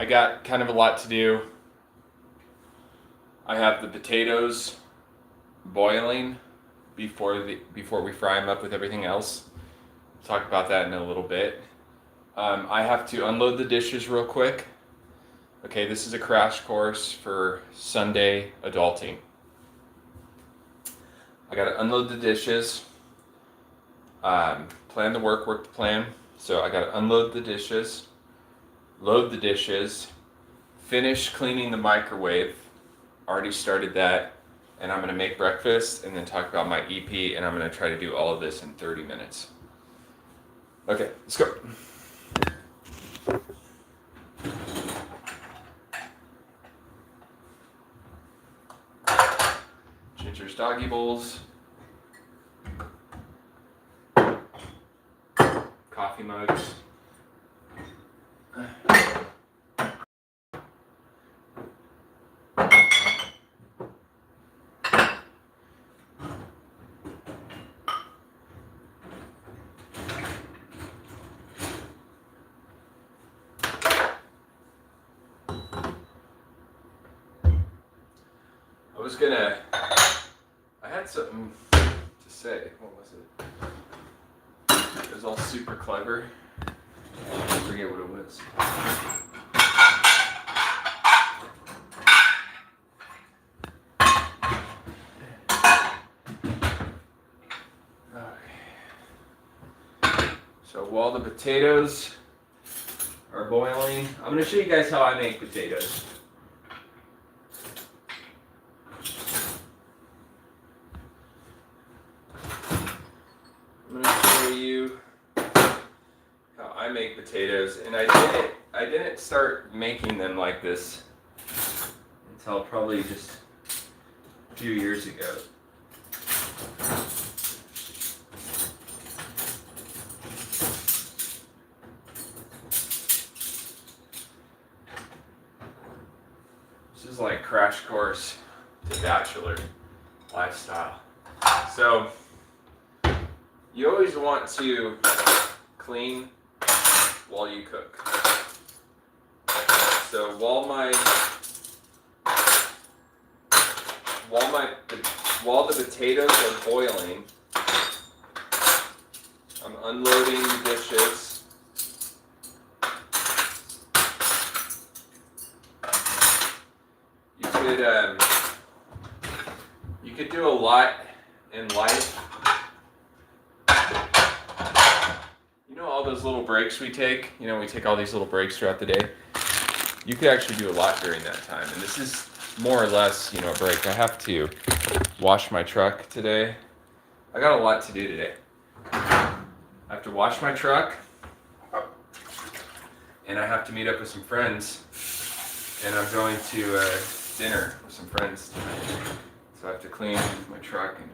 I got kind of a lot to do. I have the potatoes boiling before we fry them up with everything else. We'll talk about that in a little bit. I have to unload the dishes real quick. Okay, this is a crash course for Sunday adulting. I gotta unload the dishes, plan the work the plan. So I gotta unload the dishes, load the dishes, finish cleaning the microwave, already started that, and I'm gonna make breakfast and then talk about my EP, and I'm gonna try to do all of this in 30 minutes. Okay, let's go. Ginger's doggy bowls. Coffee mugs. I had something to say. What was it? It was all super clever. I forget what it was. Okay. So while the potatoes are boiling, I'm going to show you guys how I make potatoes. I'm going to show you how I make potatoes, and I didn't start making them like this until probably just a few years ago. This is like crash course to bachelor lifestyle. So you always want to clean while you cook. So while the potatoes are boiling, I'm unloading the dishes. You could do a lot in life. You know all those little breaks we take? You know, we take all these little breaks throughout the day. You could actually do a lot during that time. And this is more or less, a break. I have to wash my truck today. I got a lot to do today. I have to wash my truck. And I have to meet up with some friends. And I'm going to dinner with some friends tonight. So I have to clean my truck and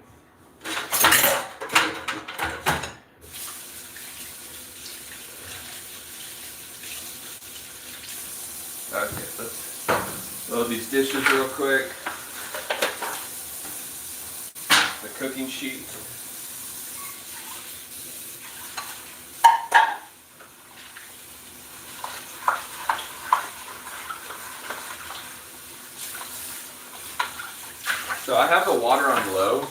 okay, let's load these dishes real quick. The cooking sheet. So I have the water on low.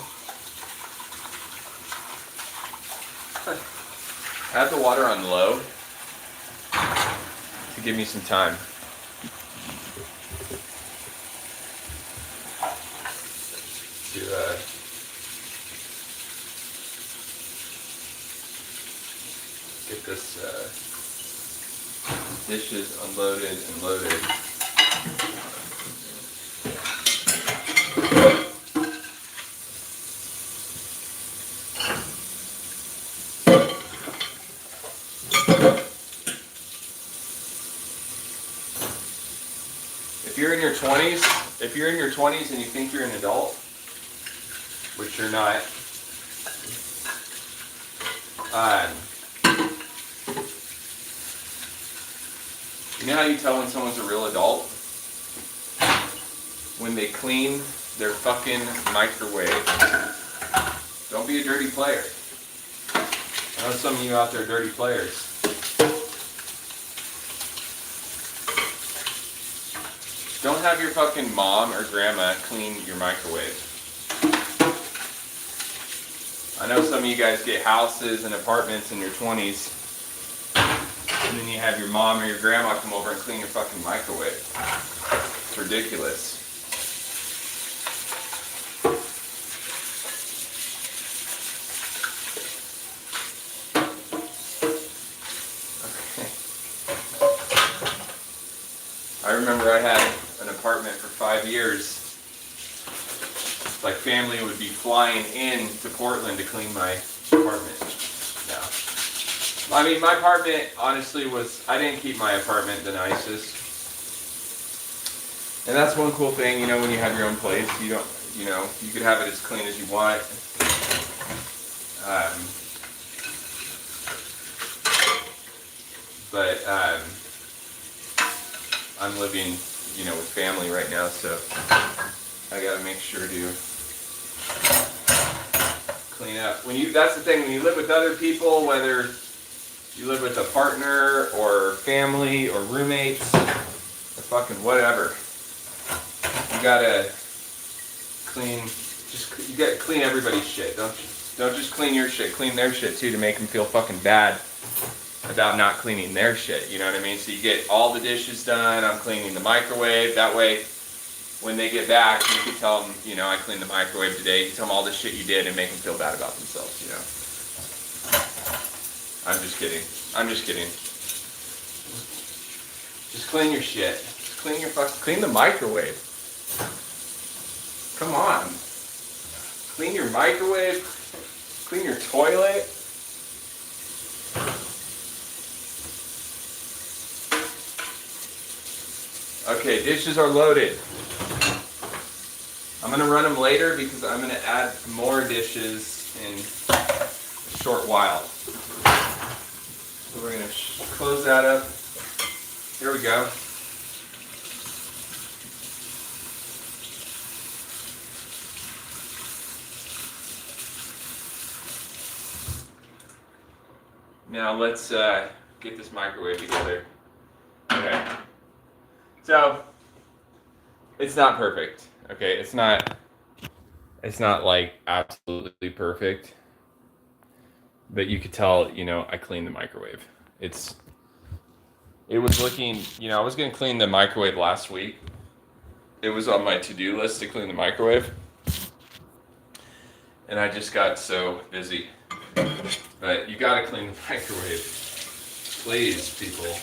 I have the water on low to give me some time. Get this dishes unloaded and loaded. If you're in your 20s and you think you're an adult, which you're not, you know how you tell when someone's a real adult? When they clean their fucking microwave. Don't be a dirty player. I know some of you out there are dirty players. don't have your fucking mom or grandma clean your microwave. I know some of you guys get houses and apartments in your 20s, and then you have your mom or your grandma come over and clean your fucking microwave. It's ridiculous. I remember I had an apartment for 5 years. Like family would be flying in to Portland to clean my apartment. No. I mean, my apartment honestly I didn't keep my apartment the nicest. And that's one cool thing, you know, when you have your own place, you don't, you know, you could have it as clean as you want. But I'm living, you know, with family right now, so I gotta make sure to clean up. That's the thing, when you live with other people, whether you live with a partner or family or roommates or fucking whatever, you gotta clean everybody's shit. Don't just clean your shit, clean their shit too, to make them feel fucking bad about not cleaning their shit, you know what I mean? So you get all the dishes done, I'm cleaning the microwave, that way when they get back, you can tell them, you know, I cleaned the microwave today, you can tell them all the shit you did and make them feel bad about themselves, you know? I'm just kidding. Just clean your shit. Just clean the microwave. Come on. Clean your microwave, clean your toilet. Okay, dishes are loaded. I'm gonna run them later because I'm gonna add more dishes in a short while. So we're gonna close that up. Here we go. Now let's get this microwave together. Okay. So, it's not perfect, okay? It's not like absolutely perfect, but you could tell, you know, I cleaned the microwave. It was looking, you know, I was gonna clean the microwave last week. It was on my to-do list to clean the microwave, and I just got so busy. But you gotta clean the microwave. Please, people.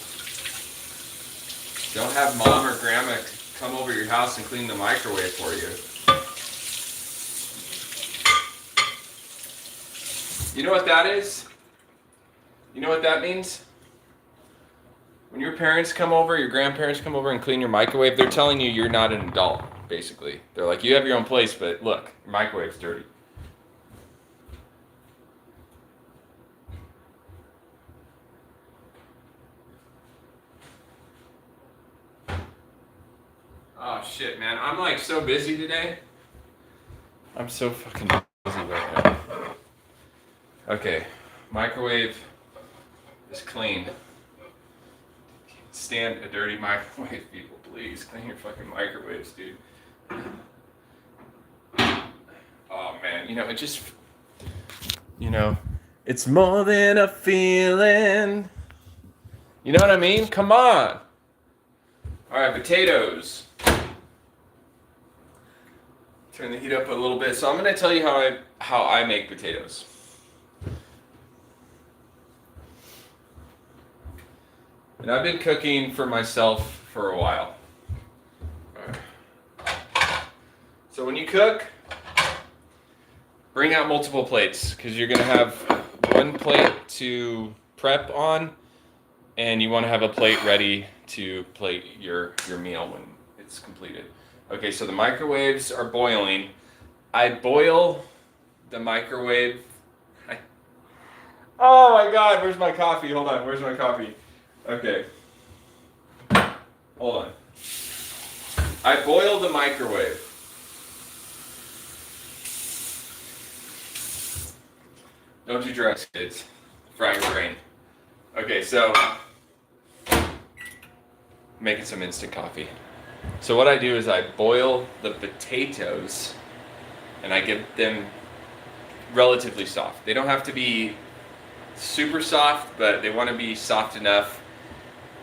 Don't have mom or grandma come over your house and clean the microwave for you. You know what that is? You know what that means? When your parents come over, your grandparents come over and clean your microwave, they're telling you you're not an adult, basically. They're like, you have your own place, but look, your microwave's dirty. Oh shit, man. I'm like so busy today. I'm so fucking busy right now. Okay, microwave is clean. Can't stand a dirty microwave, people. Please clean your fucking microwaves, dude. Oh man, you know, it just, you know, it's more than a feeling. You know what I mean? Come on. All right, potatoes. Turn the heat up a little bit. So I'm going to tell you how I make potatoes. And I've been cooking for myself for a while. So when you cook, bring out multiple plates because you're going to have one plate to prep on, and you want to have a plate ready to plate your meal when it's completed. Okay, so the microwaves are boiling. I boil the microwave. Oh my God, where's my coffee? Hold on, where's my coffee? Okay. Hold on. I boil the microwave. Don't do drugs, kids. Fry your brain. Okay, so making some instant coffee. So what I do is I boil the potatoes and I get them relatively soft. They don't have to be super soft, but they want to be soft enough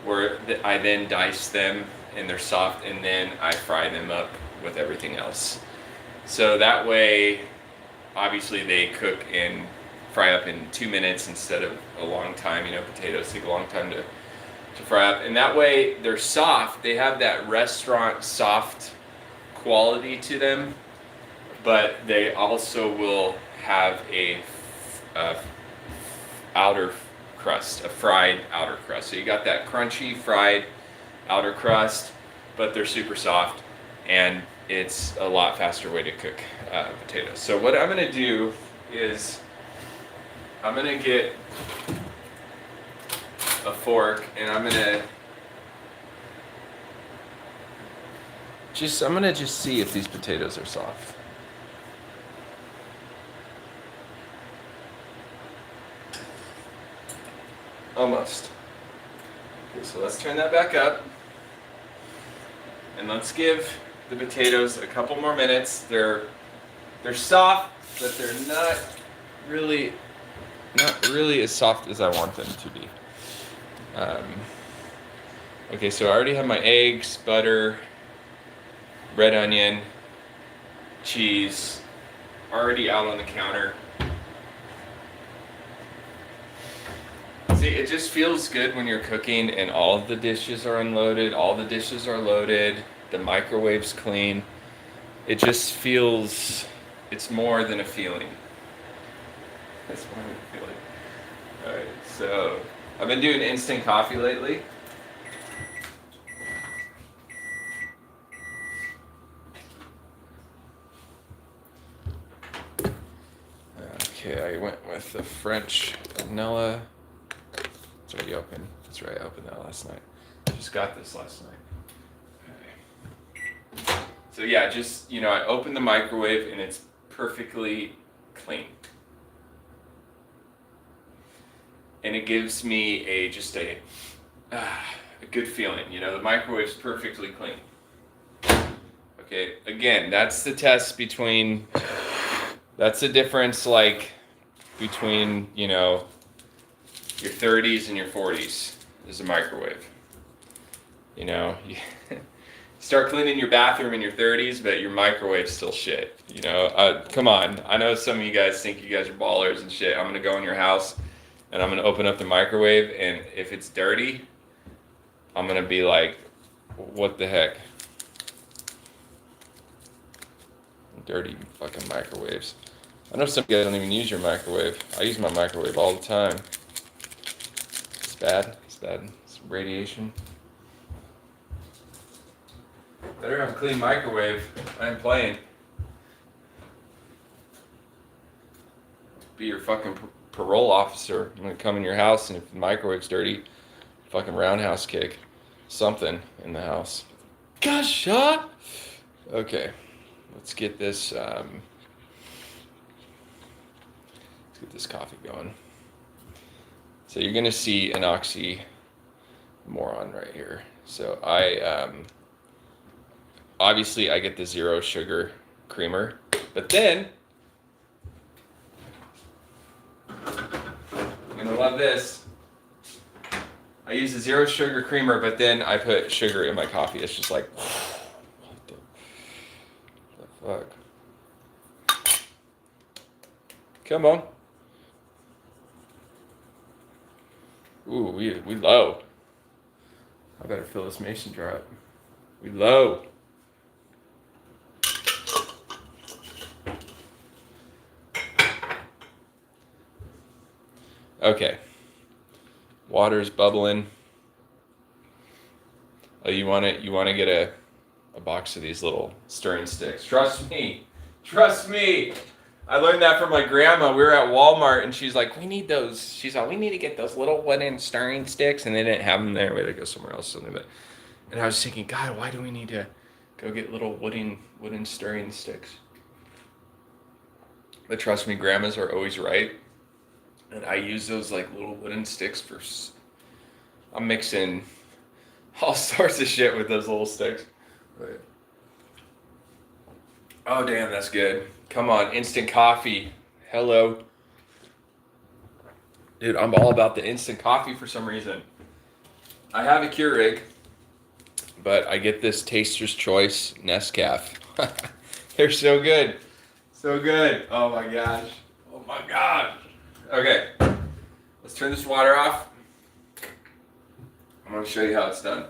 where I then dice them and they're soft, and then I fry them up with everything else. So that way, obviously they cook and fry up in 2 minutes instead of a long time. You know, potatoes take a long time to fry up, and that way they're soft. They have that restaurant soft quality to them, but they also will have a outer crust, a fried outer crust. So you got that crunchy fried outer crust, but they're super soft, and it's a lot faster way to cook potatoes. So what I'm going to do is I'm going to get a fork, and I'm going to just see if these potatoes are soft. Almost. Okay, so let's turn that back up. And let's give the potatoes a couple more minutes. They're soft, but they're not really as soft as I want them to be. Okay, so I already have my eggs, butter, red onion, cheese, already out on the counter. See, it just feels good when you're cooking and all of the dishes are unloaded, all the dishes are loaded, the microwave's clean. It just feels, it's more than a feeling. It's more than a feeling. Alright, so I've been doing instant coffee lately. Okay, I went with the French vanilla. It's already open. That's right, I opened that last night. I just got this last night. Okay. So yeah, just, you know, I opened the microwave and it's perfectly clean. And it gives me a good feeling. You know, the microwave's perfectly clean. Okay, again, that's the test between, that's the difference, like, between, you know, your 30s and your 40s is a microwave. You know, you start cleaning your bathroom in your 30s, but your microwave's still shit. You know, come on. I know some of you guys think you guys are ballers and shit. I'm gonna go in your house and I'm gonna open up the microwave, and if it's dirty, I'm gonna be like, what the heck? Dirty fucking microwaves. I know some guys don't even use your microwave. I use my microwave all the time. It's bad. It's radiation. Better have a clean microwave. I ain't playing. Be your fucking parole officer. I'm gonna come in your house, and if the microwave's dirty, fucking roundhouse kick. Something in the house. Gosh, okay. Let's get this coffee going. So you're gonna see an oxymoron right here. So obviously I get the 0 sugar creamer, but then you're gonna love this. I use the 0 sugar creamer, but then I put sugar in my coffee. It's just like, what the fuck? Come on. Ooh, we low. I better fill this mason jar up. We low. Okay. Water's bubbling. Oh, you want to get a box of these little stirring sticks. Trust me. I learned that from my grandma. We were at Walmart and she's like, we need those. She's like, we need to get those little wooden stirring sticks, and they didn't have them there. We had to go somewhere else. And I was thinking, God, why do we need to go get little wooden stirring sticks? But trust me, grandmas are always right. And I use those like little wooden sticks I'm mixing all sorts of shit with those little sticks. Wait. Oh, damn, that's good. Come on, instant coffee. Hello. Dude, I'm all about the instant coffee for some reason. I have a Keurig, but I get this Taster's Choice Nescafe. They're so good. So good. Oh my gosh. Oh my gosh. Okay, let's turn this water off. I'm going to show you how it's done.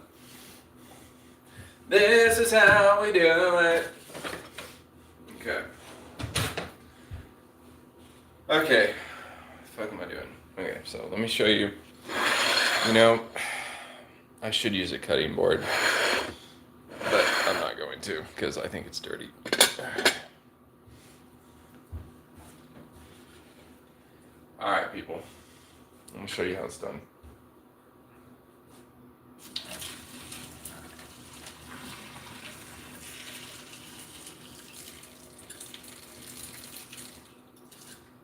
This is how we do it. Okay. Okay. What the fuck am I doing? Okay, so let me show you. You know, I should use a cutting board, but I'm not going to because I think it's dirty. All right, people. Let me show you how it's done.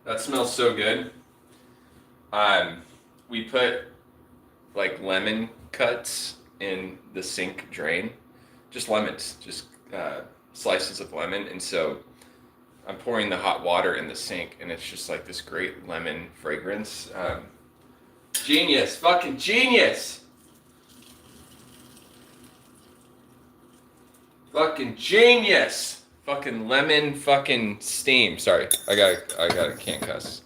That smells so good. We put like lemon cuts in the sink drain, just lemons, just slices of lemon, and so I'm pouring the hot water in the sink, and it's just like this great lemon fragrance. Genius, fucking genius, fucking genius. Fucking lemon fucking steam. Sorry, I can't cuss.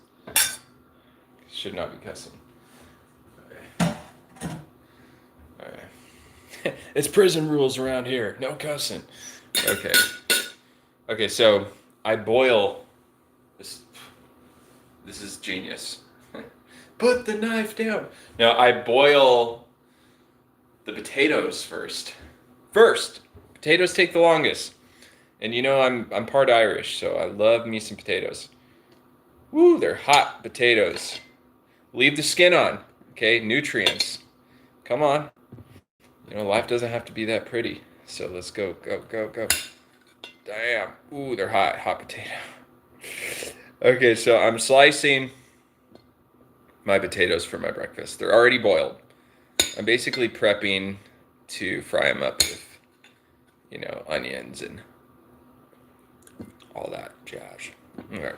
Should not be cussing. Okay. Alright. It's prison rules around here. No cussing. Okay. Okay, so I boil this. This is genius. Put the knife down. Now I boil the potatoes first. Potatoes take the longest. And you know I'm part Irish, so I love me some potatoes. Woo, they're hot potatoes. Leave the skin on, okay? Nutrients. Come on. You know, life doesn't have to be that pretty. So let's go. Damn. Ooh, they're hot potato. Okay, so I'm slicing my potatoes for my breakfast. They're already boiled. I'm basically prepping to fry them up with, you know, onions and all that jazz. Okay.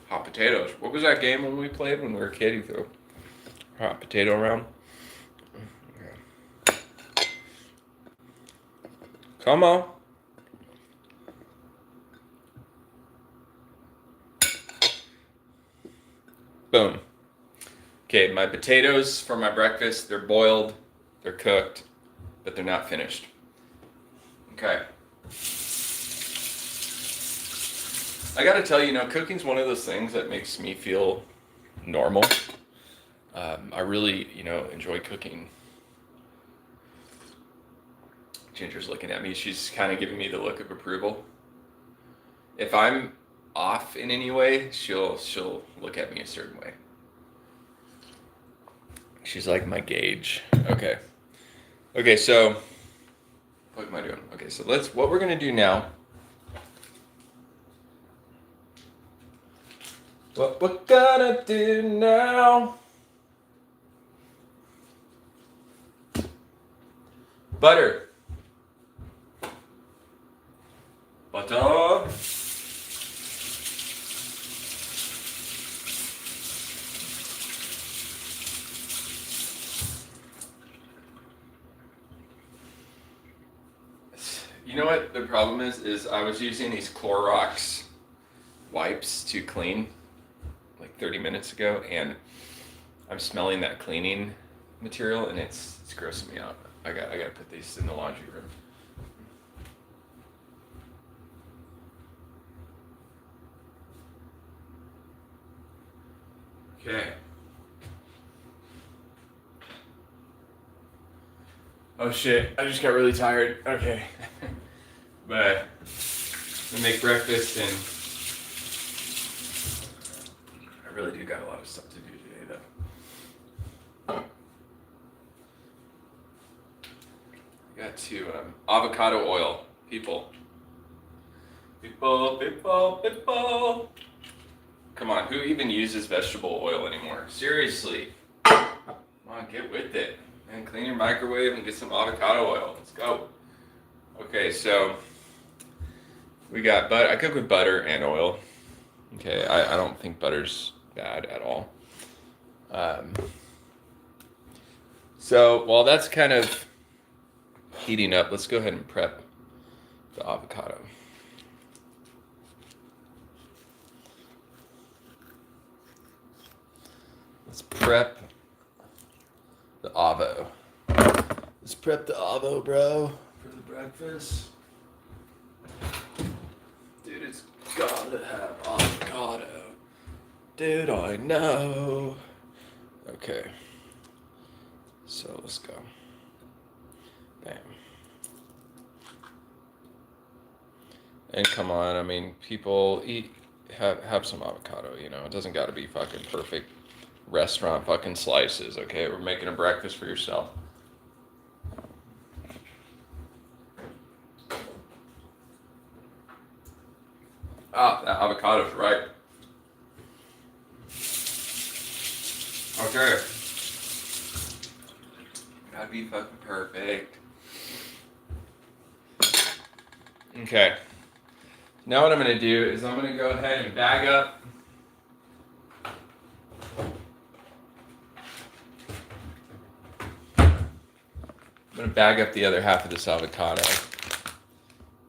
Hot potatoes. What was that game when we played when we were a kid? You threw hot potato around. Okay. Come on. Boom. Okay, my potatoes for my breakfast, they're boiled, they're cooked, but they're not finished. Okay. I gotta tell you, cooking's one of those things that makes me feel normal. I really, enjoy cooking. Ginger's looking at me. She's kind of giving me the look of approval. If I'm off in any way, she'll look at me a certain way. She's like my gauge. Okay. Okay, so what am I doing? Okay, so what we're gonna do now. What we're gonna do now. Butter. Butter. You know what the problem is I was using these Clorox wipes to clean like 30 minutes ago, and I'm smelling that cleaning material, and it's grossing me out. I gotta put these in the laundry room. Okay. Oh shit, I just got really tired. Okay. But we make breakfast, and I really do got a lot of stuff to do today though. I got to avocado oil, people. Come on, who even uses vegetable oil anymore? Seriously. Come on, get with it. And clean your microwave and get some avocado oil. Let's go. Okay, so we got butter. I cook with butter and oil. Okay, I don't think butter's bad at all. Um, so while that's kind of heating up, let's go ahead and prep the avocado. Let's prep the avo. Let's prep the avo, bro, for the breakfast. Dude, it's gotta have avocado. Dude, I know. Okay. So let's go. Bam. And come on, I mean, people have some avocado, you know. It doesn't got to be fucking perfect restaurant fucking slices, okay? We're making a breakfast for yourself. Ah, that avocado's right. Okay. Gotta be fucking perfect. Okay. Now what I'm gonna do is I'm gonna go ahead and bag up. I'm gonna bag up the other half of this avocado.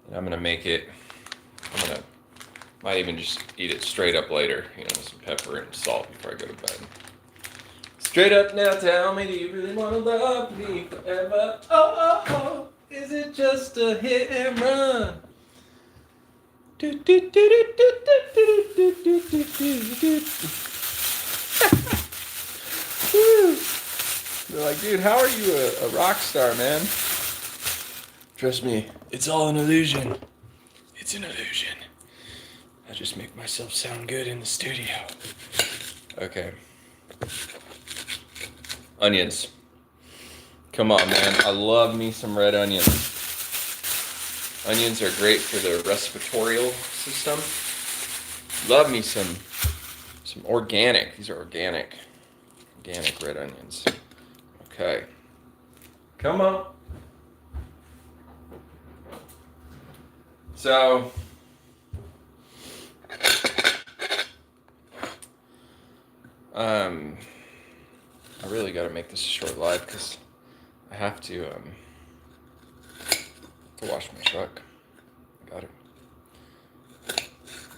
And I'm gonna make it, might even just eat it straight up later, you know, with some pepper and salt before I go to bed. Straight up now, tell me, do you really wanna love me forever? Oh, oh, oh, is it just a hit and run? They're like, dude, how are you a rock star, man? Trust me, it's all an illusion. It's an illusion. I just make myself sound good in the studio. Okay. Onions. Come on, man. I love me some red onions. Onions are great for the respiratory system. Love me some organic. These are organic red onions. Okay. Come on. So, I really got to make this a short live because I have to wash my truck. Got it.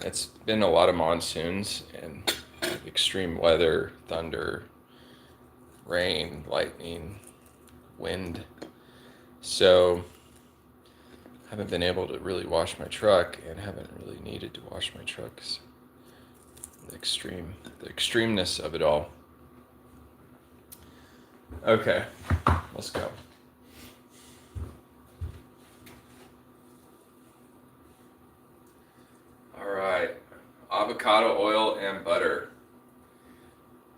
It's been a lot of monsoons and extreme weather, thunder, rain, lightning, wind. So I haven't been able to really wash my truck and haven't really needed to wash my truck. So the extremeness of it all. Okay, let's go. All right, avocado oil and butter.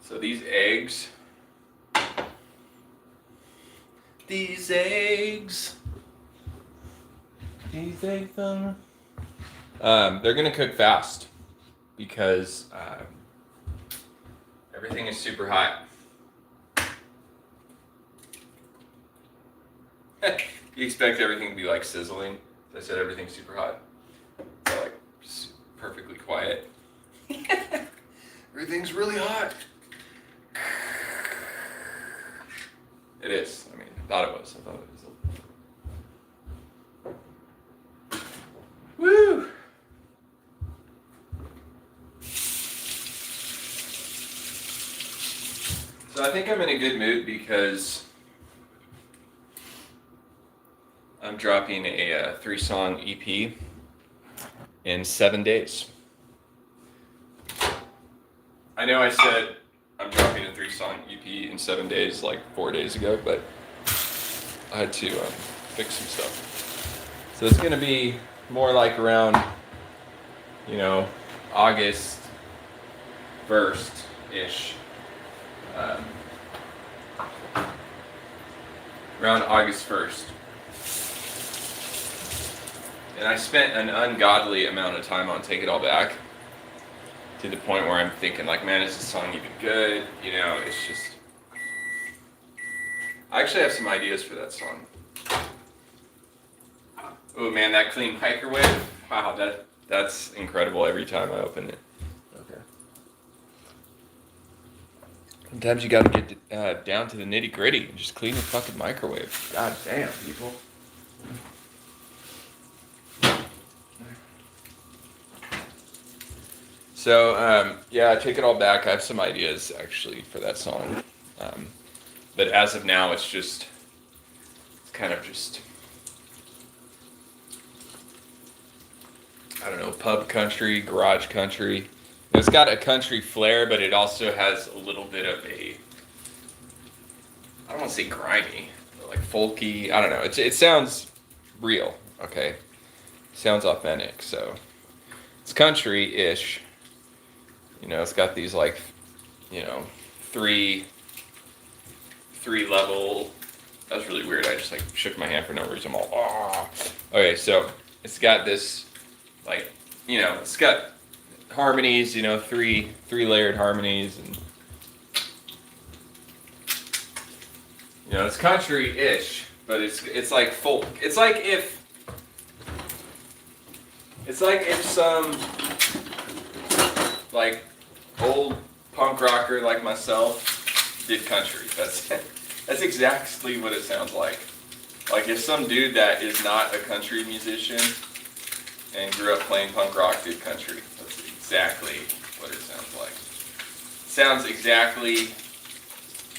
So these eggs, they're gonna cook fast because everything is super hot. You expect everything to be like sizzling. I said everything's super hot. So like perfectly quiet. Everything's really hot. It is. I mean, I thought it was. Woo! So I think I'm in a good mood because I'm dropping a 3-song EP in 7 days. I know I said I'm dropping a 3-song EP in 7 days like 4 days ago, but I had to fix some stuff. So it's going to be more like around, August 1st-ish. Around August 1st. And I spent an ungodly amount of time on Take It All Back to the point where I'm thinking like, man, is this song even good? It's just... I actually have some ideas for that song. Oh man, that clean microwave. Wow, that's incredible every time I open it. Okay. Sometimes you gotta get down to the nitty gritty and just clean the fucking microwave. God damn, people. So, yeah, I take it all back. I have some ideas actually for that song. But as of now, it's kind of just, I don't know, pub country, garage country. It's got a country flair, but it also has a little bit of a, I don't want to say grimy, but like folky. I don't know. It sounds real, okay? Sounds authentic. So it's country-ish. You know, it's got these like, you know, three level. That was really weird. I just like shook my hand for no reason. I'm all, oh. Okay, so it's got this, like, you know, it's got harmonies, you know, three layered harmonies, and you know, it's country-ish, but it's like folk. It's like if some like old punk rocker like myself did country. That's exactly what it sounds like. Like if some dude that is not a country musician and grew up playing punk rock did country. That's exactly what it sounds like. It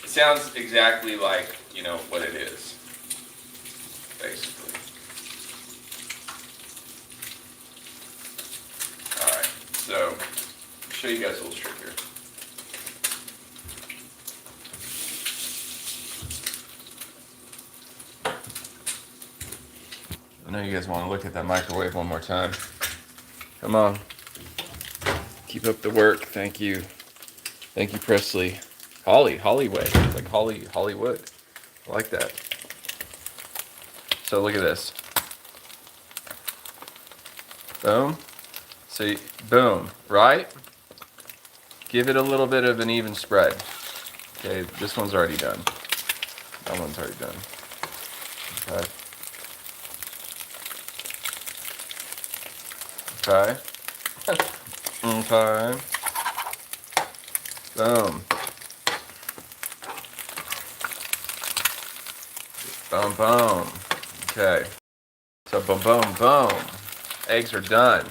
sounds exactly like, you know, what it is, basically. Alright, so I'll show you guys a little trick here. I know you guys want to look at that microwave one more time. Come on. Keep up the work. Thank you. Thank you, Presley. Hollywood. Like Hollywood. I like that. So look at this. Boom. See, boom, right? Give it a little bit of an even spread. Okay, this one's already done. That one's already done. Okay. Okay. Okay. Boom. Boom, boom. Okay. So boom, boom, boom. Eggs are done.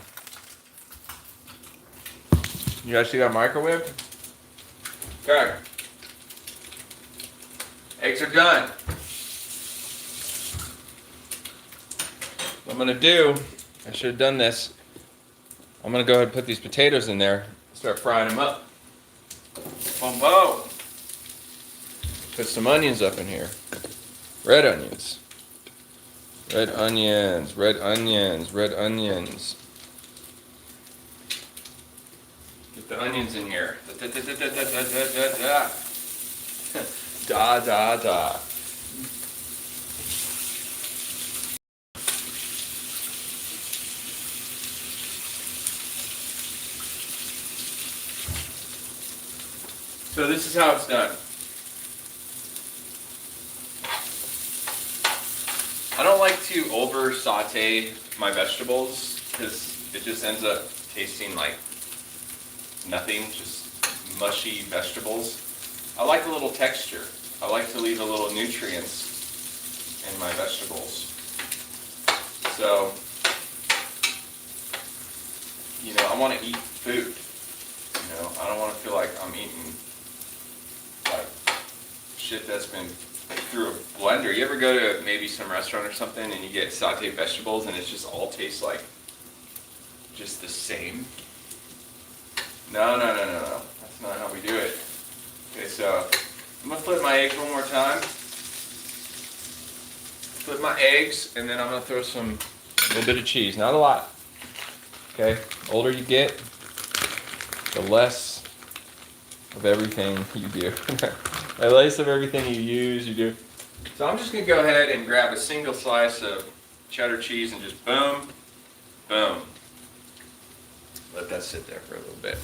You guys see that microwave? Okay. Eggs are done. What I'm gonna do, I should have done this. I'm gonna go ahead and put these potatoes in there, start frying them up. Boom, boom. Put some onions up in here. Red onions. Red onions, red onions, red onions. Get the onions in here. Da, da, da, da, da, da, da, da, da. Da, da, da. So this is how it's done. I don't like to over saute my vegetables because it just ends up tasting like nothing, just mushy vegetables. I like a little texture. I like to leave a little nutrients in my vegetables. So, you know, I want to eat food. You know, I don't want to feel like I'm eating like shit that's been through a blender. You ever go to maybe some restaurant or something and you get sauteed vegetables and it just all tastes like just the same? No. That's not how we do it. Okay, so I'm gonna flip my eggs one more time. Flip my eggs, and then I'm gonna throw a little bit of cheese. Not a lot. Okay, the older you get, the less of everything you do. The less of everything you use, you do. So I'm just gonna go ahead and grab a single slice of cheddar cheese and just boom, boom. Let that sit there for a little bit.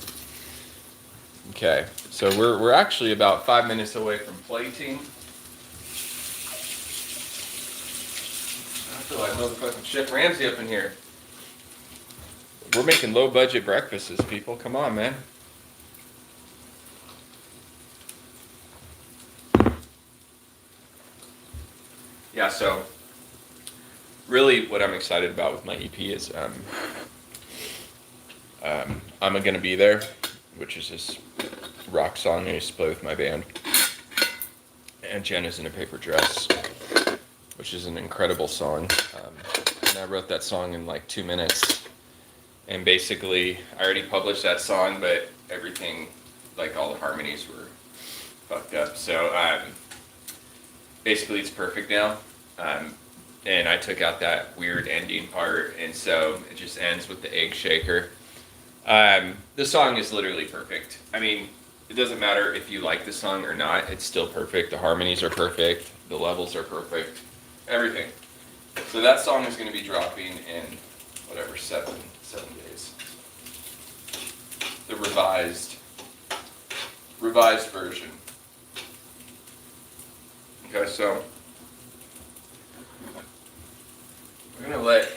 Okay, so we're actually about 5 minutes away from plating. I have to feel like motherfucking Chef Ramsay up in here. We're making low budget breakfasts, people. Come on, man. Yeah, so really what I'm excited about with my EP is I'm Gonna Be There, which is this rock song I used to play with my band. And Jenna's in a Paper Dress, which is an incredible song. And I wrote that song in like 2 minutes. And basically, I already published that song, but everything, like all the harmonies were fucked up. So basically, it's perfect now. And I took out that weird ending part, and so it just ends with the egg shaker. The song is literally perfect. I mean, it doesn't matter if you like the song or not, it's still perfect. The harmonies are perfect, the levels are perfect, everything. So that song is going to be dropping in whatever, seven days. The revised version. Okay, so we're going to let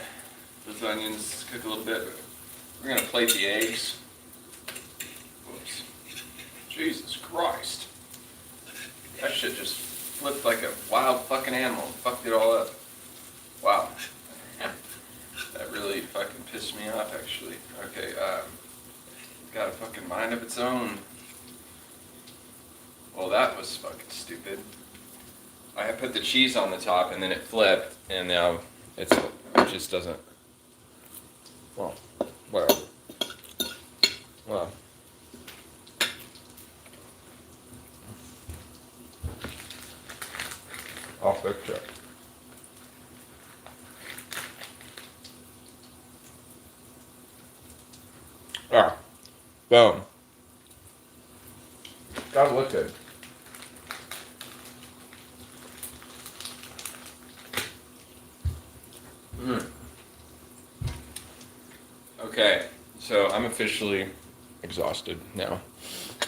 those onions cook a little bit, but we're going to plate the eggs. Whoops. Jesus Christ. That shit just flipped like a wild fucking animal and fucked it all up. Wow. That really fucking pissed me off, actually. Okay, it's got a fucking mind of its own. Well, that was fucking stupid. I had put the cheese on the top and then it flipped, and now it just doesn't. Well, whatever. Well. I'll fix it. Ah, boom. Gotta look good. Okay, so I'm officially exhausted now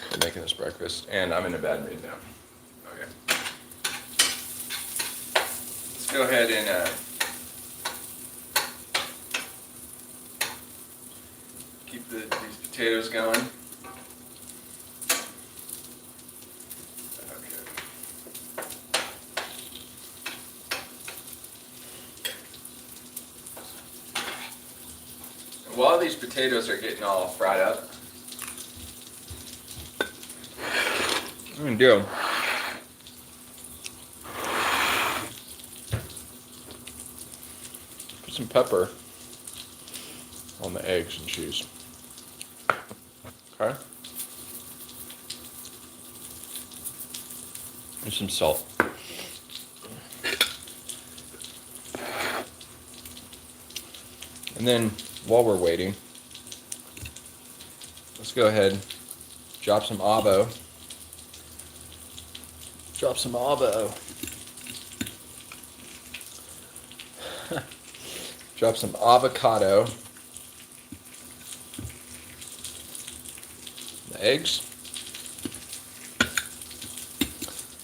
from making this breakfast, and I'm in a bad mood now. Okay. Let's go ahead and keep these potatoes going. Okay. And while these potatoes are getting all fried up, I'm gonna do put some pepper on the eggs and cheese. Okay. And some salt. And then while we're waiting, let's go ahead, drop some avo. Drop some avo. Drop some avocado. The eggs.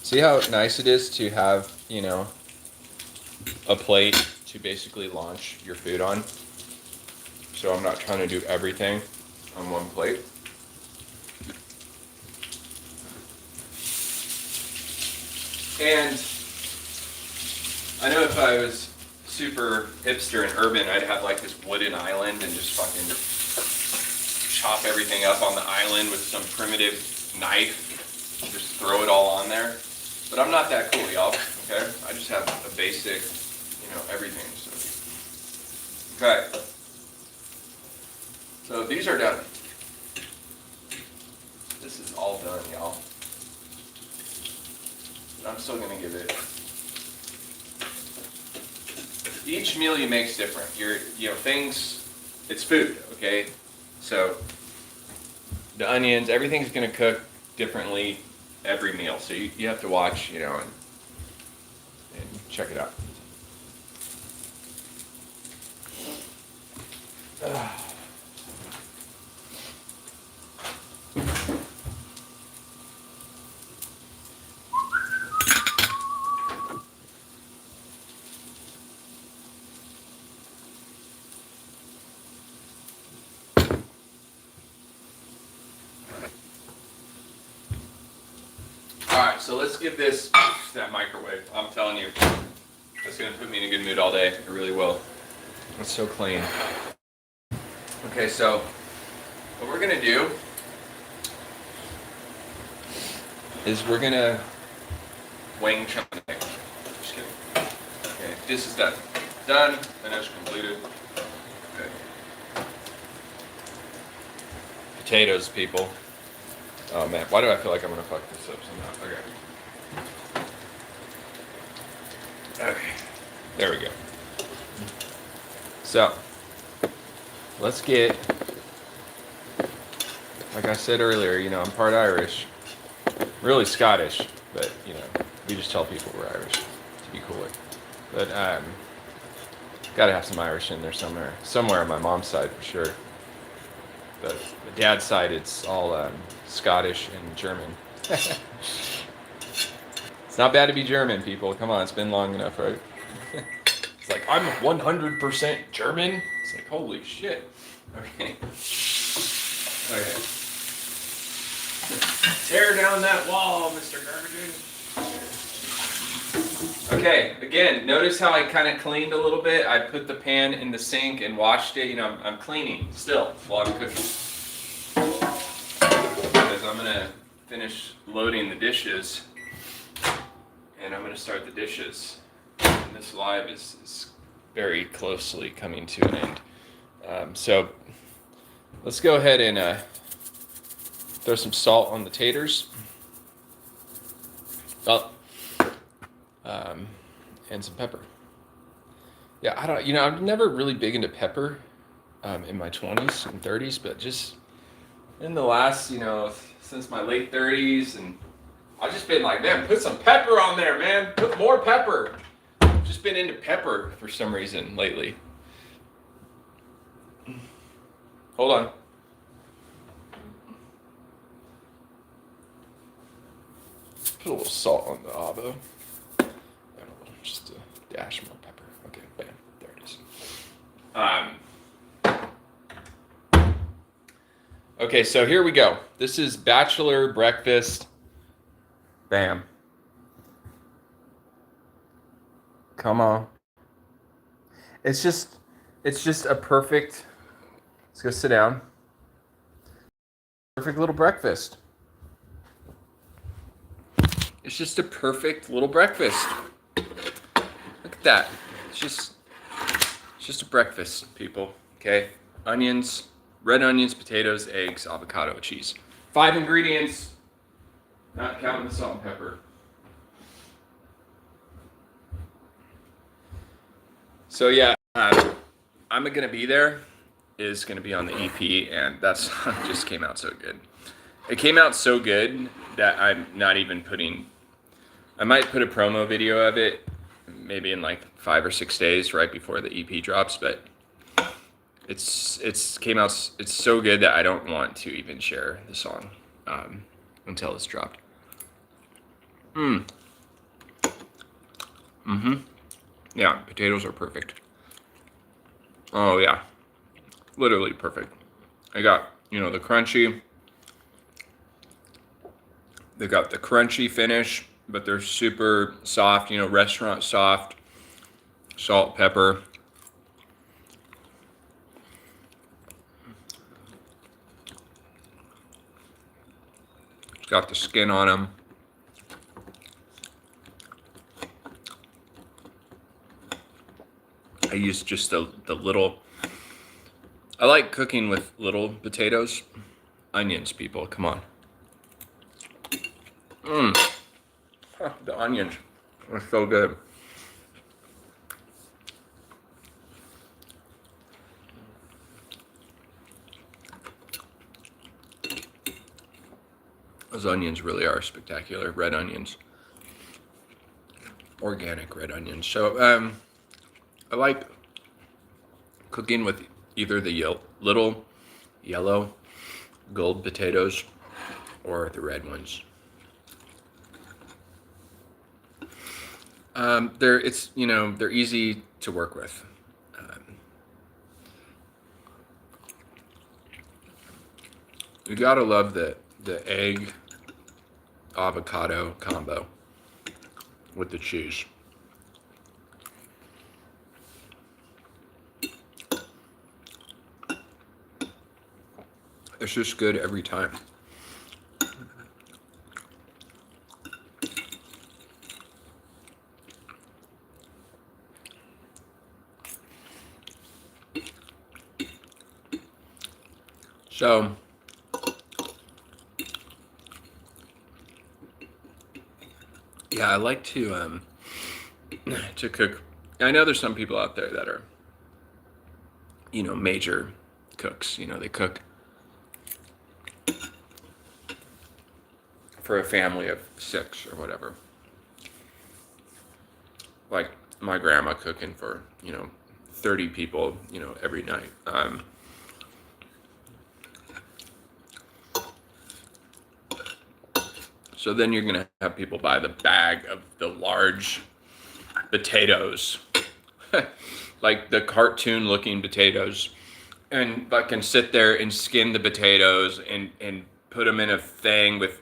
See how nice it is to have, you know, a plate to basically launch your food on. So I'm not trying to do everything on one plate. And I know if I was super hipster and urban, I'd have like this wooden island and just fucking chop everything up on the island with some primitive knife, just throw it all on there. But I'm not that cool, y'all, okay? I just have a basic, you know, everything, so. Okay. So these are done. This is all done, y'all. But I'm still gonna give it. Each meal you make is different. You know, things, it's food, okay? So the onions, everything's gonna cook differently every meal. So you have to watch, you know, and check it out. so let's give this that microwave. I'm telling you, it's gonna put me in a good mood all day. It really will. It's so clean. Okay, so what we're gonna do is we're gonna Wing Chun. Just kidding. Okay, this is done. Done. Finished. Completed. Okay. Potatoes, people. Oh man, why do I feel like I'm gonna fuck this up somehow? Okay. Okay. There we go. So, let's get, like I said earlier, you know, I'm part Irish, really Scottish, but you know, we just tell people we're Irish to be cooler. But gotta have some Irish in there somewhere on my mom's side for sure. But the dad's side, it's all Scottish and German. It's not bad to be German, people. Come on, it's been long enough, right? It's like, I'm 100% German. It's like, holy shit. Okay. Okay. Tear down that wall, Mr. Garbage. Okay, again, notice how I kind of cleaned a little bit. I put the pan in the sink and washed it. You know, I'm cleaning still while I'm cooking. Because I'm going to finish loading the dishes. And I'm going to start the dishes. And this live is very closely coming to an end. So let's go ahead and throw some salt on the taters. Oh, and some pepper. Yeah, I'm never really big into pepper in my 20s and 30s, but just in the last, since my late 30s, and I've just been like, man, put some pepper on there, man. Put more pepper. I've just been into pepper for some reason lately. Hold on. Put a little salt on the avo. Just a dash more pepper. Okay, bam, there it is. Okay, so here we go. This is bachelor breakfast. Bam. Come on. It's just a perfect, let's go sit down. Perfect little breakfast. It's just a perfect little breakfast. Look at that. It's just a breakfast, people. Okay? Onions, red onions, potatoes, eggs, avocado, cheese. 5 ingredients, not counting the salt and pepper. So yeah, I'm gonna be there is gonna be on the EP, and that song just came out so good. It came out so good that I'm not even I might put a promo video of it maybe in like 5 or 6 days right before the EP drops, but it's came out, it's so good that I don't want to even share the song until it's dropped. Yeah, potatoes are perfect. Oh yeah, literally perfect. I got, the crunchy. They got the crunchy finish, but they're super soft, restaurant soft, salt, pepper. It's got the skin on them. I use just the little, I like cooking with little potatoes. Onions, people, come on. The onions are so good. Those onions really are spectacular. Red onions. Organic red onions. So, I like cooking with either the little yellow gold potatoes or the red ones. They're easy to work with. You gotta love the egg avocado combo with the cheese. It's just good every time. So, yeah, I like to cook. I know there's some people out there that are, major cooks. They cook for a family of 6 or whatever. Like my grandma cooking for, 30 people, every night. So then you're gonna have people buy the bag of the large potatoes, like the cartoon looking potatoes, and fucking sit there and skin the potatoes and put them in a thing with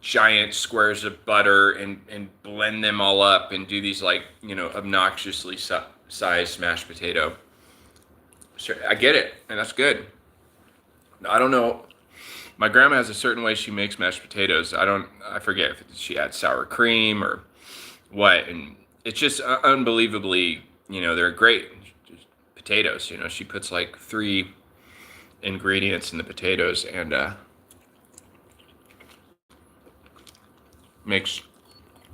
giant squares of butter and blend them all up and do these like, obnoxiously sized mashed potato. Sure, I get it, and that's good. I don't know. My grandma has a certain way she makes mashed potatoes. I forget if she adds sour cream or what, and it's just unbelievably, they're great potatoes. She puts like 3 ingredients in the potatoes and makes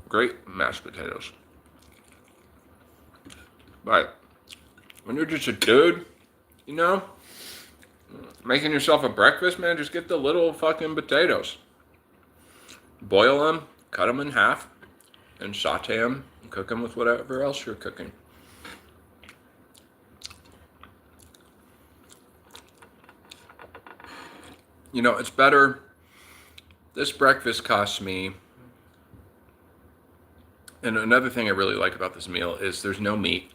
great mashed potatoes. But when you're just a dude, making yourself a breakfast, man, just get the little fucking potatoes. Boil them, cut them in half, and saute them, and cook them with whatever else you're cooking. It's better. This breakfast costs me, and another thing I really like about this meal is there's no meat.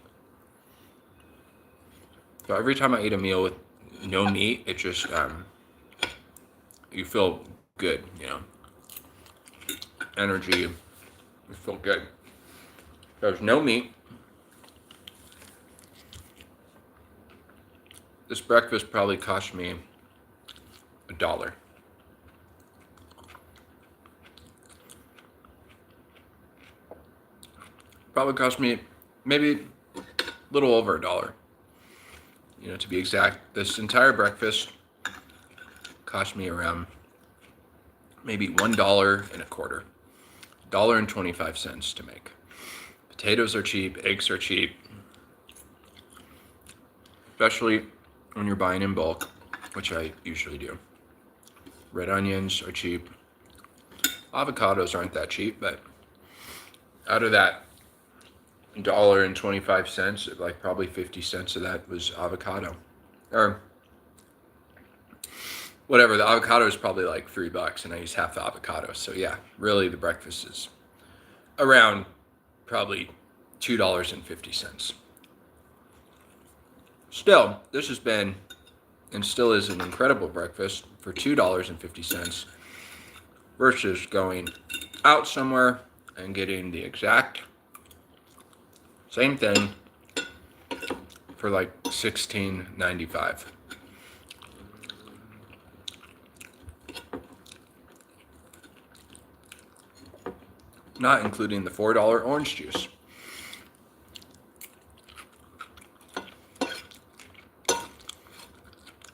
So every time I eat a meal with no meat, it just, you feel good, energy, you feel good. There's no meat. This breakfast probably cost me $1. Probably cost me maybe a little over $1. To be exact, this entire breakfast cost me around maybe $1.25, $1.25 to make. Potatoes are cheap, eggs are cheap, especially when you're buying in bulk, which I usually do. Red onions are cheap. Avocados aren't that cheap, but out of that $1.25, like probably 50 cents of that was avocado, or whatever. The avocado is probably like $3, and I use half the avocado. So yeah, really the breakfast is around probably $2.50. Still, this has been and still is an incredible breakfast for $2.50 versus going out somewhere and getting the exact same thing for like $16.95. Not including the $4 orange juice.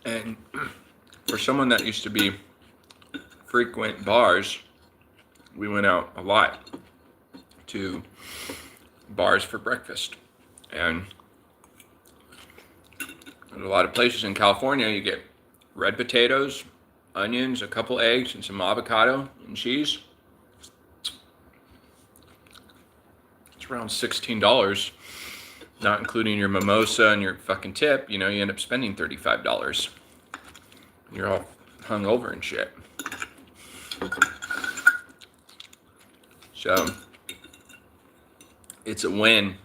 And for someone that used to be frequent bars, we went out a lot to bars for breakfast. And there's a lot of places in California you get red potatoes, onions, a couple eggs, and some avocado and cheese. It's around $16, not including your mimosa and your fucking tip. You end up spending $35. You're all hungover and shit. So it's a win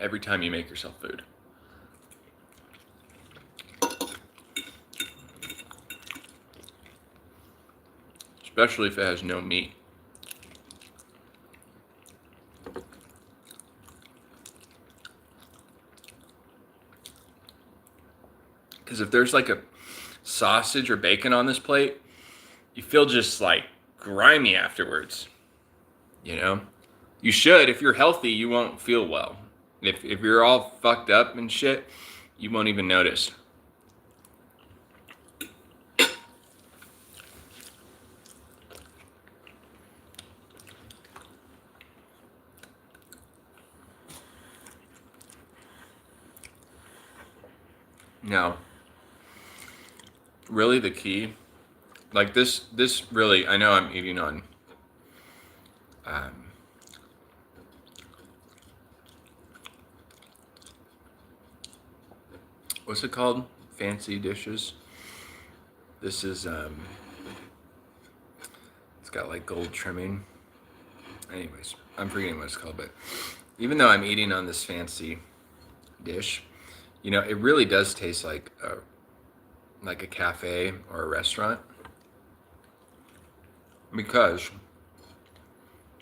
every time you make yourself food. Especially if it has no meat. Because if there's like a sausage or bacon on this plate, you feel just like grimy afterwards. You know, you should. If you're healthy, you won't feel well. If you're all fucked up and shit, you won't even notice. Now, really the key, like this really, I know I'm eating on what's it called? Fancy dishes. This is it's got like gold trimming. Anyways, I'm forgetting what it's called, but even though I'm eating on this fancy dish, you know, it really does taste like a cafe or a restaurant, because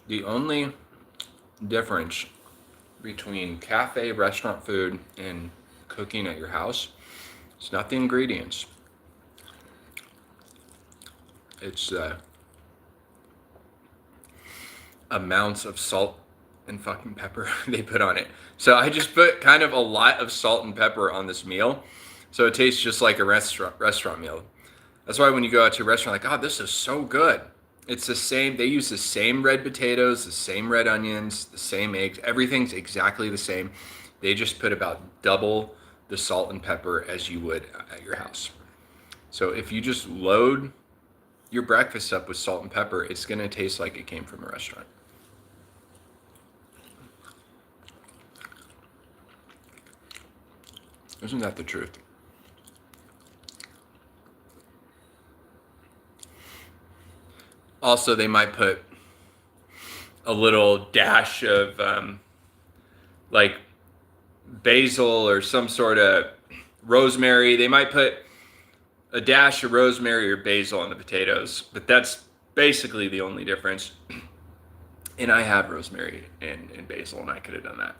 the only difference between cafe restaurant food and cooking at your house, it's not the ingredients, it's amounts of salt and fucking pepper they put on it. So I just put kind of a lot of salt and pepper on this meal, so it tastes just like a restaurant meal. That's why when you go out to a restaurant, like, oh, this is so good. It's the same. They use the same red potatoes, the same red onions, the same eggs. Everything's exactly the same. They just put about double the salt and pepper as you would at your house. So if you just load your breakfast up with salt and pepper, it's going to taste like it came from a restaurant. Isn't that the truth? Also, they might put a little dash of like basil or some sort of rosemary. They might put a dash of rosemary or basil on the potatoes, but that's basically the only difference. And I have rosemary and basil, and I could have done that.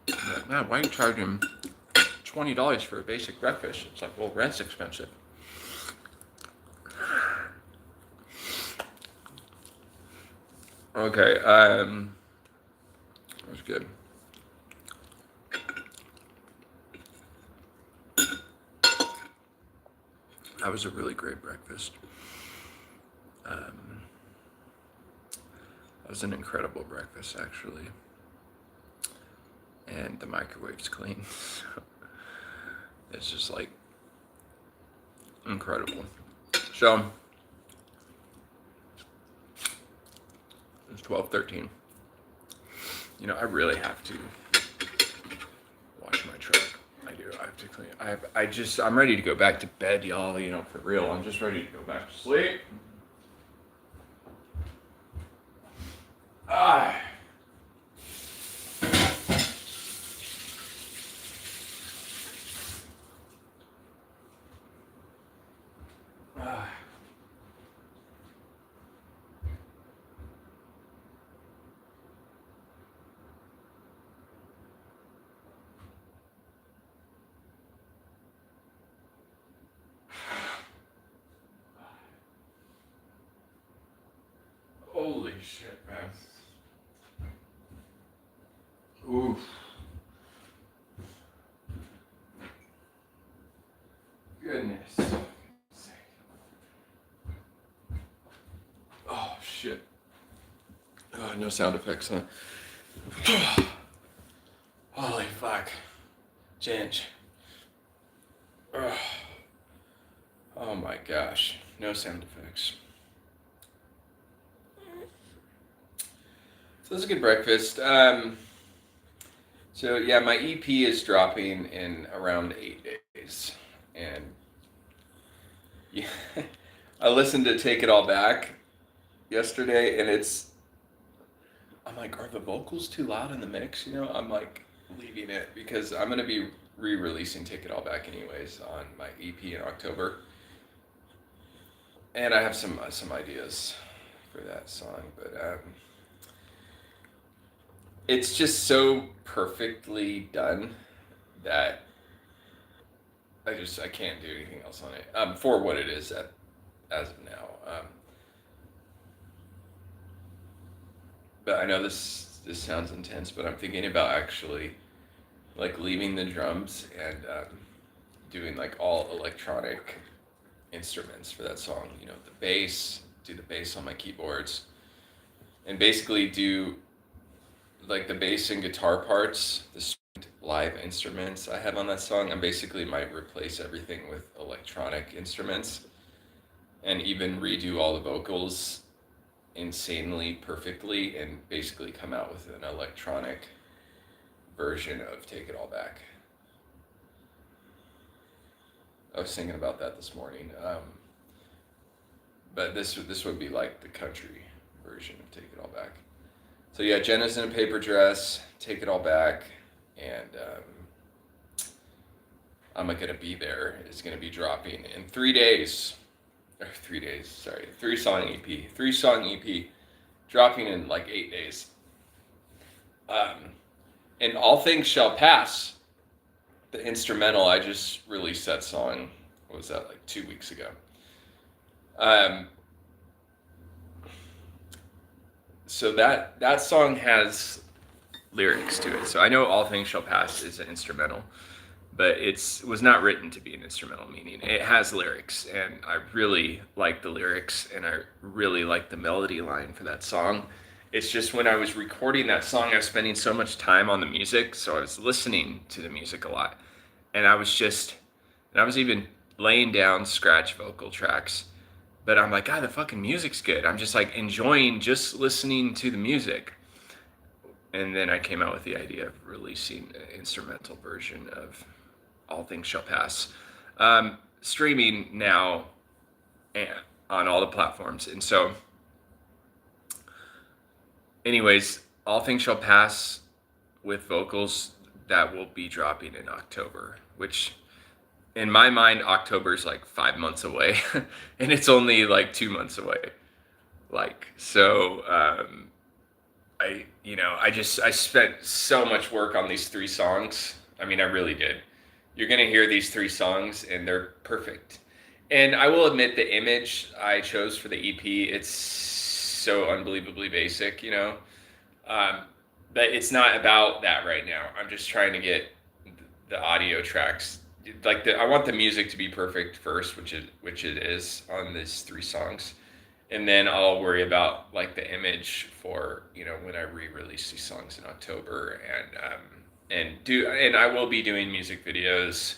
But, man, why are you charging $20 for a basic breakfast? It's like, well, rent's expensive. Okay, that was good. That was a really great breakfast. That was an incredible breakfast, actually. And the microwave's clean. So it's just like incredible. So it's 12:13. You know, I really have to wash my truck. I do. I have to clean. I'm ready to go back to bed, y'all. You know, for real. I'm just ready to go back to sleep. Ah. Holy shit, man. Oof. Goodness. Oh, shit. Oh, no sound effects, huh? Holy fuck. Ginge. Oh my gosh. No sound effects. So this is a good breakfast. So yeah, my EP is dropping in around 8 days. And yeah, I listened to Take It All Back yesterday, and I'm like, are the vocals too loud in the mix? You know, I'm like leaving it because I'm gonna be re-releasing Take It All Back anyways on my EP in October, and I have some ideas for that song, but it's just so perfectly done that I can't do anything else on it for what it is as of now. But I know this sounds intense, but I'm thinking about actually like leaving the drums and doing like all electronic instruments for that song. You know, the bass, do the bass on my keyboards, and basically do like the bass and guitar parts, the stringed live instruments I have on that song. I basically might replace everything with electronic instruments and even redo all the vocals insanely perfectly and basically come out with an electronic version of Take It All Back. I was thinking about that this morning. But this would be like the country version of Take It All Back. So yeah, Jenna's in a paper dress, Take It All Back, and I'm Gonna Be There is gonna be dropping in 3 days. Or 3 days, sorry. 3-song EP. 3-song EP dropping in like 8 days. And All Things Shall Pass, the instrumental, I just released that song, what was that, like 2 weeks ago. So that song has lyrics to it. So I know All Things Shall Pass is an instrumental, but it was not written to be an instrumental, meaning it has lyrics, and I really like the lyrics, and I really like the melody line for that song. It's just when I was recording that song, I was spending so much time on the music, so I was listening to the music a lot, and I was even laying down scratch vocal tracks, but I'm like, God, the fucking music's good. I'm just like enjoying just listening to the music. And then I came out with the idea of releasing an instrumental version of All Things Shall Pass, streaming now and on all the platforms. And so anyways, All Things Shall Pass with vocals, that will be dropping in October, which in my mind, October is like 5 months away and it's only like 2 months away. I spent so much work on these 3 songs. I mean, I really did. You're going to hear these 3 songs and they're perfect. And I will admit the image I chose for the EP, it's so unbelievably basic, you know? But it's not about that right now. I'm just trying to get the audio tracks. I want the music to be perfect first, which it is on these 3 songs. And then I'll worry about like the image for, you know, when I re-release these songs in October, and I will be doing music videos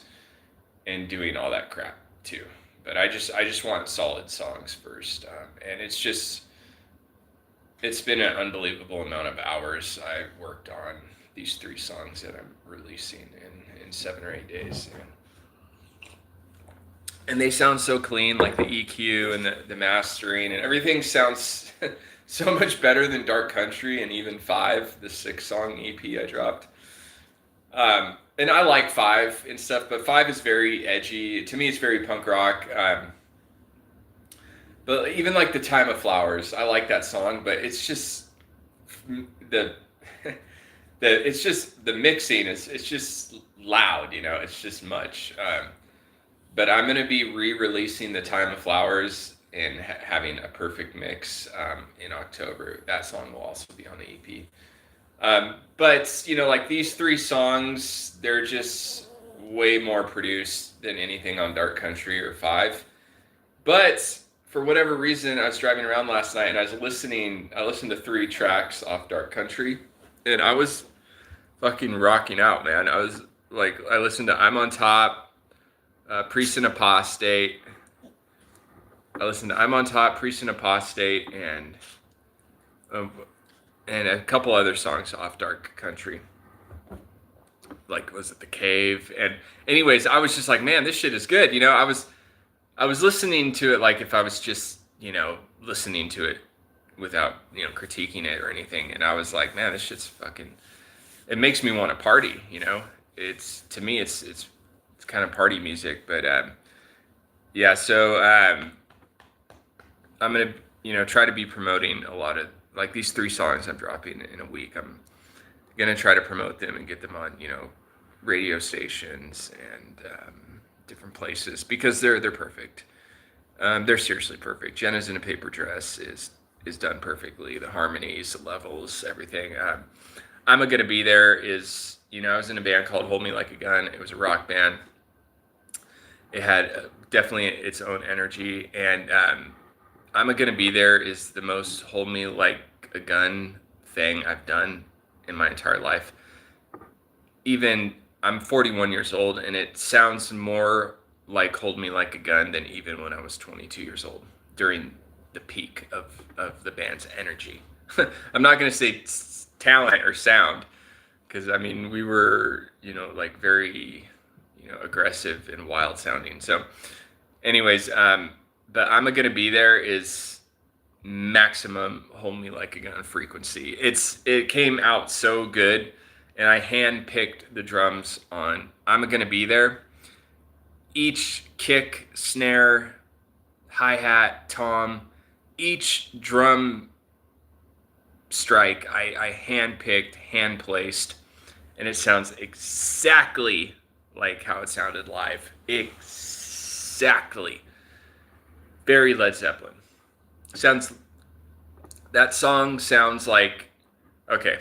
and doing all that crap too. But I just want solid songs first, and it's been an unbelievable amount of hours I've worked on these 3 songs that I'm releasing in 7 or 8 days. And they sound so clean, like the EQ and the mastering and everything sounds so much better than Dark Country and even 5, the 6-song EP I dropped. And I like 5 and stuff, but 5 is very edgy. To me, it's very punk rock. But even like The Time of Flowers, I like that song, but it's just it's just the mixing. It's just loud, you know. It's just much. But I'm going to be re-releasing The Time of Flowers and having a perfect mix in October. That song will also be on the EP. But, you know, like these 3 songs, they're just way more produced than anything on Dark Country or 5. But for whatever reason, I was driving around last night and I listened to 3 tracks off Dark Country, and I was fucking rocking out, man. I listened to I'm on Top, Priest and Apostate. I listened to I'm on Top, Priest and Apostate, and a couple other songs off Dark Country. Like, was it The Cave? And anyways, I was just like, man, this shit is good. You know, I was listening to it like if I was just, you know, listening to it without, you know, critiquing it or anything. And I was like, man, this shit's fucking, it makes me want to party, you know? To me, it's kind of party music, but yeah, so I'm gonna try to be promoting a lot of like these 3 songs I'm dropping in a week. I'm Gonna try to promote them and get them on, radio stations and different places because they're perfect. They're seriously perfect. Jenna's in a paper dress is done perfectly. The harmonies, the levels, everything. I'm a Gonna Be There is, I was in a band called Hold Me Like a Gun. It was a rock band. It had definitely its own energy, and I'm a Gonna Be There is the most Hold Me Like a Gun thing I've done in my entire life. Even I'm 41 years old, and it sounds more like Hold Me Like a Gun than even when I was 22 years old during the peak of the band's energy. I'm not going to say talent or sound, because I mean, we were, like very, aggressive and wild sounding. So, anyways, but I'm Gonna Be There is maximum Hold Me Like a Gun frequency. It came out so good, and I handpicked the drums on I'm Gonna Be There. Each kick, snare, hi-hat, tom, each drum strike I handpicked, hand placed, and it sounds exactly like how it sounded live. Exactly. Very Led Zeppelin. That song sounds like, okay,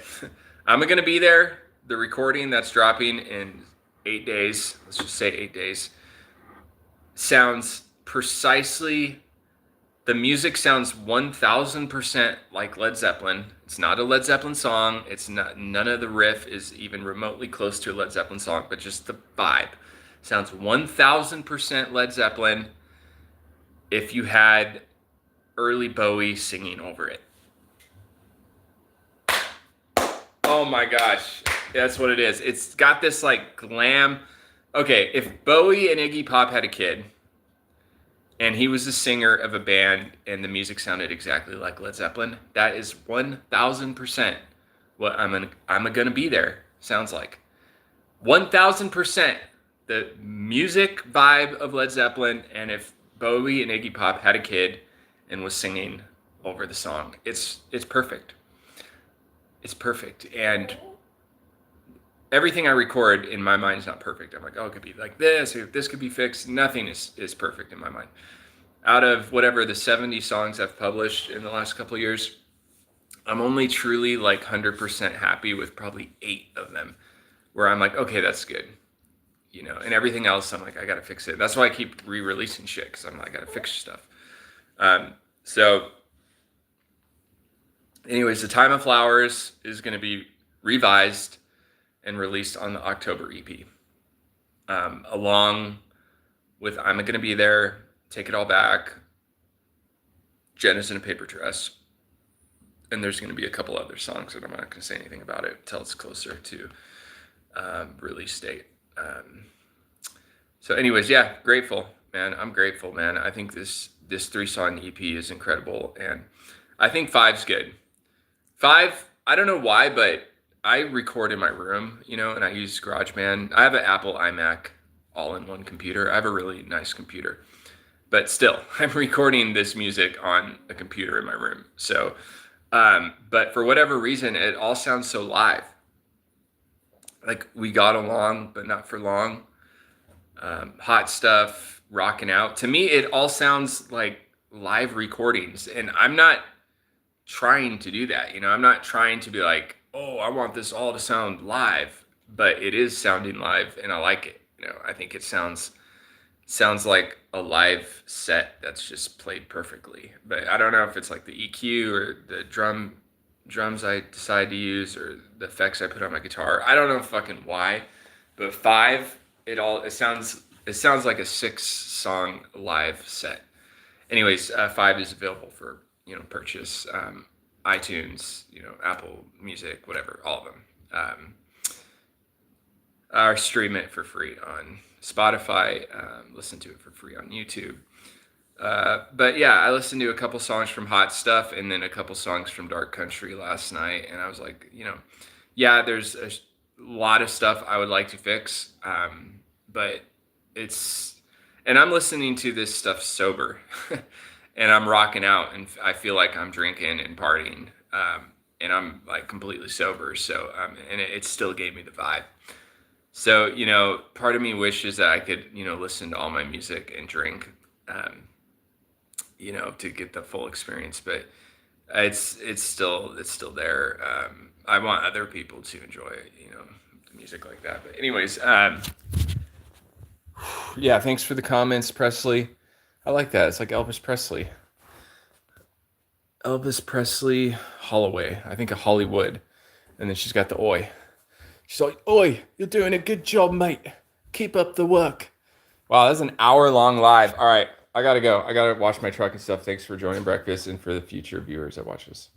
I'm Gonna Be There, the recording that's dropping in 8 days, let's just say 8 days, sounds precisely, the music sounds 1000% like Led Zeppelin. It's not a Led Zeppelin song. It's not, none of the riff is even remotely close to a Led Zeppelin song, but just the vibe sounds 1000% Led Zeppelin if you had early Bowie singing over it. Oh my gosh, that's what it is. It's got this like glam. Okay, if Bowie and Iggy Pop had a kid, and he was the singer of a band, and the music sounded exactly like Led Zeppelin, that is 1000% what I'm Gonna Be There sounds like. 1000% the music vibe of Led Zeppelin, and if Bowie and Iggy Pop had a kid and was singing over the song, it's perfect. It's perfect. And everything I record in my mind is not perfect. I'm like, oh, it could be like this, or this could be fixed. Nothing is perfect in my mind. Out of whatever the 70 songs I've published in the last couple of years, I'm only truly like 100% happy with probably 8 of them, where I'm like, okay, that's good. And everything else, I'm like, I got to fix it. That's why I keep re-releasing shit, because I'm like, I got to fix stuff. So anyways, The Time of Flowers is going to be revised and released on the October EP, along with I'm Gonna Be There, Take It All Back, Jenna's in a Paper Dress, and there's going to be a couple other songs that I'm not going to say anything about it until it's closer to release date. So anyways, yeah, grateful, man. I'm grateful, man. I think this 3-song EP is incredible, and I think 5's good. 5, I don't know why, but I record in my room, and I use GarageBand. I have an Apple iMac all-in-one computer. I have a really nice computer, but still, I'm recording this music on a computer in my room. So, but for whatever reason, it all sounds so live. Like we got along, but not for long. Hot Stuff, Rocking Out. To me, it all sounds like live recordings, and I'm not trying to do that. I'm not trying to be like, oh, I want this all to sound live, but it is sounding live, and I like it. I think it sounds like a live set that's just played perfectly. But I don't know if it's like the EQ or the drums I decide to use, or the effects I put on my guitar. I don't know fucking why, but 5, it sounds like a 6-song live set. Anyways, 5 is available for purchase, iTunes, Apple Music, whatever, all of them. Or stream it for free on Spotify, listen to it for free on YouTube. But yeah, I listened to a couple songs from Hot Stuff and then a couple songs from Dark Country last night, and I was like, yeah, there's a lot of stuff I would like to fix, but and I'm listening to this stuff sober, and I'm rocking out, and I feel like I'm drinking and partying, and I'm like completely sober. So, and it still gave me the vibe. So, part of me wishes that I could, listen to all my music and drink, to get the full experience. But it's still there. I want other people to enjoy, music like that. But anyways, yeah, thanks for the comments, Presley. I like that. It's like Elvis Presley. Elvis Presley Holloway. I think a Hollywood. And then she's got the oi. She's like, oi, you're doing a good job, mate. Keep up the work. Wow, that's an hour-long live. All right, I gotta go. I gotta wash my truck and stuff. Thanks for joining breakfast and for the future viewers that watch this.